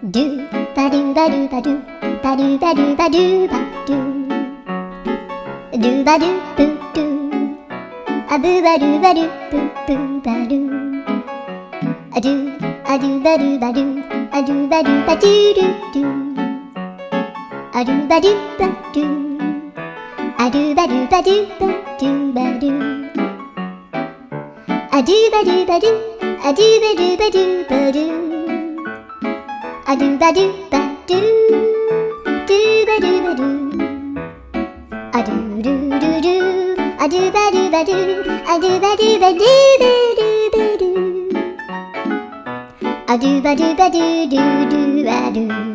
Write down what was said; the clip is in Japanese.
ドゥバドゥバドゥバドゥバドゥバドゥバドゥバドゥドゥバドゥブドゥアブバドゥバドゥブブバドゥアドゥアドゥバドゥバドゥアドゥバドゥバドゥドゥドゥアドゥバドゥバドゥアドゥバドゥバドゥバドゥバドゥアドゥバドゥバドゥアドゥバドゥバドゥバドゥアドゥバドゥバドゥドゥバドゥバドゥアドゥルルルアドゥバドゥバドゥアドゥバドゥバドゥバドゥバドゥアドゥバドゥバドゥドゥドゥアドゥ